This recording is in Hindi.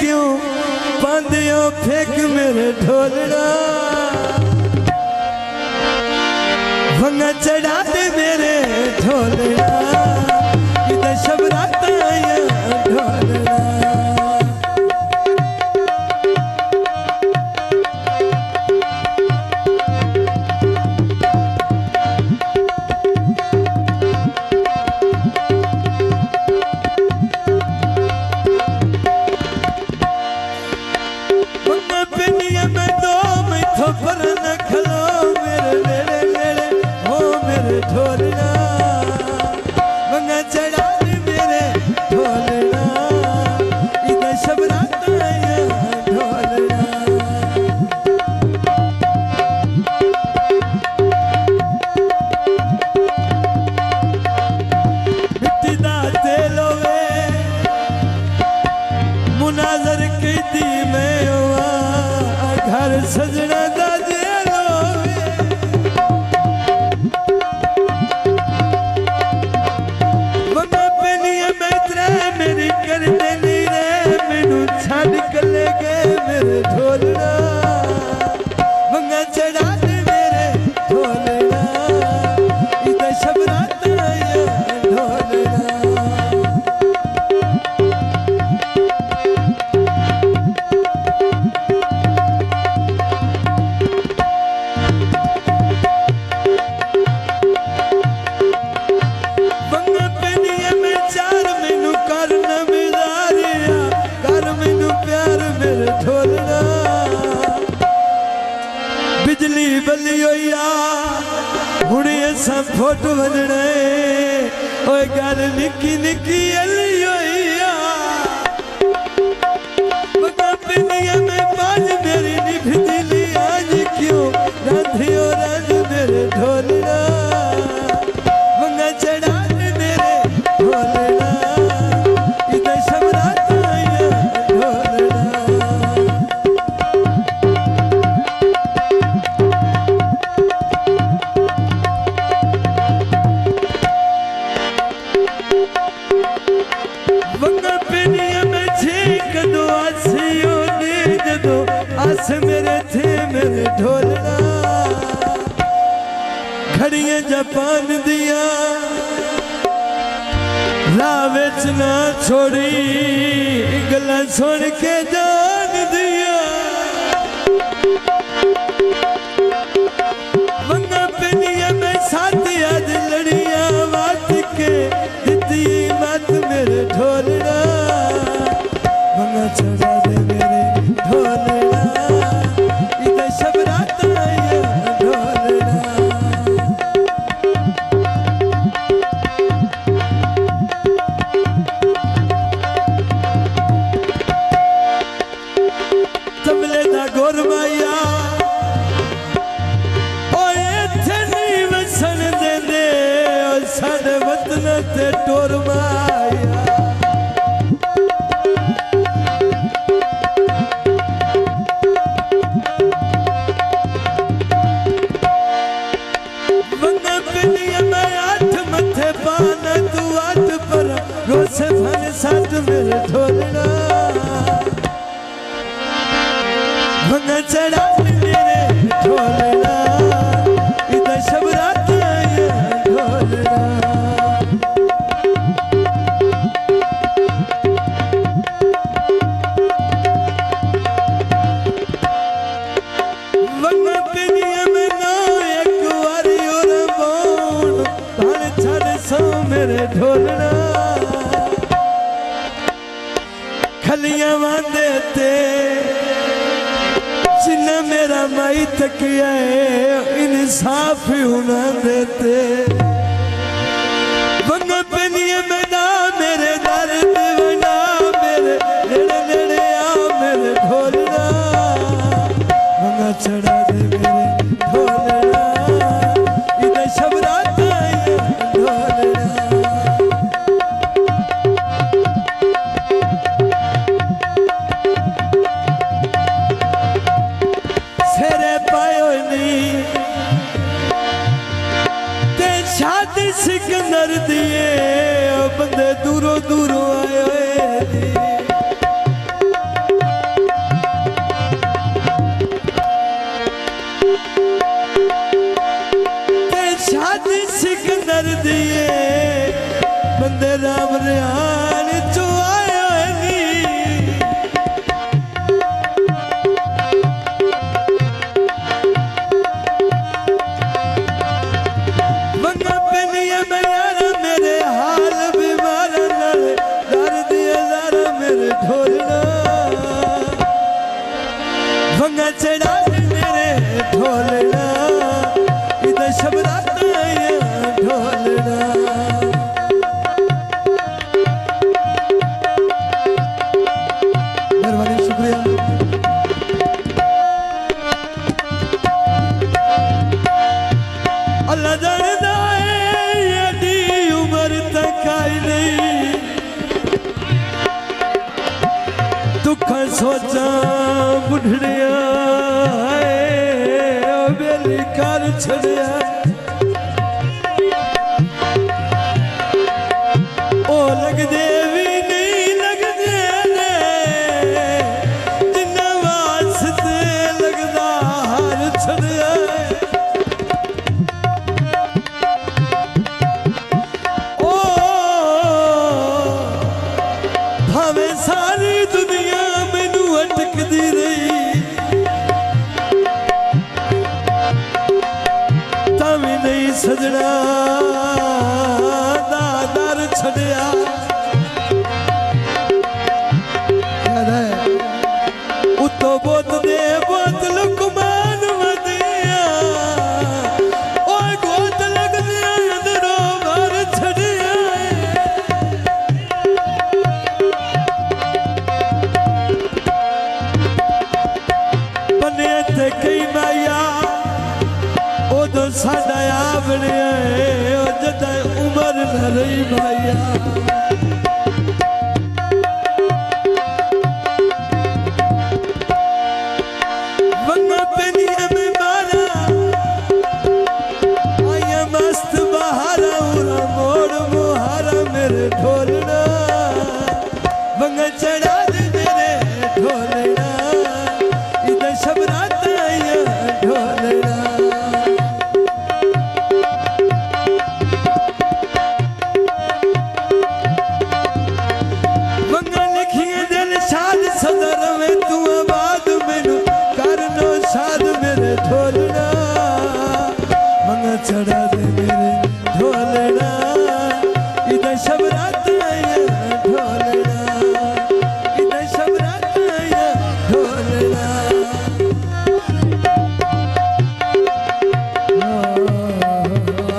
क्यों पांदियों फेंक मेरे ढोलना भंगा चढ़ा दे मेरे ढोलना इधर शबराता ढोलना सजना दाजेलो बंगा पेनिया मैत्रे मेरी कर देनी रे मैनू छड़ के ले गए मेरे ढोलना बंगा चढ़ा दे मेरे ढोलना इधर शबराता ढोलना बिजली बली होया हुणे असा फोट वजने ओए गल निकी निकी अली होया बता पिनिया में बाज मेरी निभदी ली आज क्यों राधियो राज मेरे ढोलना बंगा चढ़ा दे मेरे ढोलना इधर शबराता ढोलना बंगा पेनिया में छीक दो आसियो नींद दो आस मेरे थे मेरे ढोलना घड़ियां जापान दिया राह विच ना छोड़ी गल्लां सुन के जान दिया बंगा पेनिया में साथ आज लड़िया बात के दिती मत मेरे ढोलना बंगा चढ़ा दे मेरे ढोलना इधर शबराता ढोलना तबले दा गोरमाया ओए इत्थे नहीं वसन देंदे साडे वतन ते टोर माया बंगा पिनिया में आठ मथे पाना तू आठ पर रोसे फन साथ मेरे ढोलना बंगा चढ़ा मेरे ढोलना इधर शबराता ढोलना बंगा पिनिया में ना एक वारी और बोन भान छड़ सो मेरे ढोलना खलियां वांदे ते जिन्ना मेरा माई तक है इंसाफ होना देते बंगा पेनिया में ना मेरे दर्द बना मेरे नेड़े नेड़े आ मेरे ढोलना बंगा चढ़ा दे मेरे ढोलना इधर शबराता ढोलना सेरे पायो नी ते शादी सिकंदर दिए बंदे दूरों दूरों आए ढोलना इधर शबराता यहाँ ढोलना मेहरबानी शुक्रिया अल्लाह जानदा है यदी उम्र तक आई नहीं दुख सोचा बुढ़िया मेरी कर छड़िया ओ लग देवी नहीं लग दे जिन्ना वास्ते लगदा हार छड़िया ओ भावे सारी दुनिया मैनू अटकदी रही तावी नहीं सजना दादर छड़िया उतो बोत दे बोत लुकमान वदिया ओए गोत लग दिया अंदरों घर छड़िया बने थे कई माया उदो साडा आ बनया जद उमर न रही भाईया